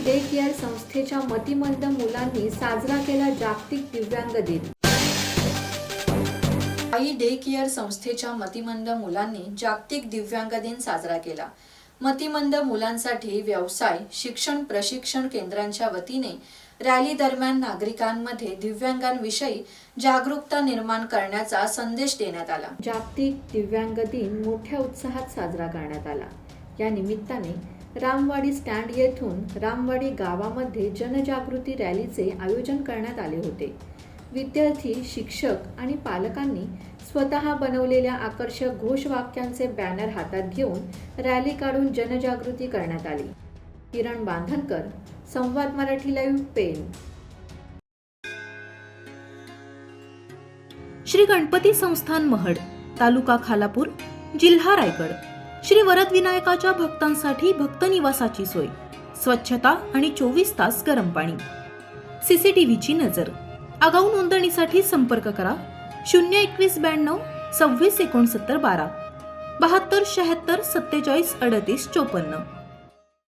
Day care संस्थेच्या मतिमंद मुलांनी साजरा केला जागतिक दिव्यांग दिन। आई डे केअर संस्थेच्या मतिमंद मुलांनी जागतिक दिव्यांग दिन साजरा केला। मतिमंद मुलांसाठी व्यवसाय शिक्षण प्रशिक्षण केंद्रांच्या वतीने रॅली दरम्यान नागरिकांमध्ये दिव्यांगांविषयी जागरूकता निर्माण करण्याचा संदेश देण्यात आला। जागतिक दिव्यांग दिन मोठ्या उत्साहात साजरा करण्यात आला। या निमित्ताने रामवाडी स्टँड येथून रामवाडी गावामध्ये जनजागृती रॅलीचे आयोजन करण्यात आले होते। विद्यार्थी शिक्षक आणि पालकांनी स्वतः बनवलेल्या आकर्षक घोषवाक्यांचे बॅनर हातात घेऊन रॅली काढून जनजागृती करण्यात आली। किरण बांधनकर, संवाद मराठी लाईव्ह, पेन। श्री गणपती संस्थान महड, तालुका खालापूर, जिल्हा रायगड। श्री वरदविनायकाच्या भक्तांसाठी भक्त निवासाची सोय, स्वच्छता आणि 24 तास गरम पाणी, सीसीटीव्हीची नजर। आगाऊ नोंदणीसाठी संपर्क करा 02192 26 69 12 72 76 47 38 54।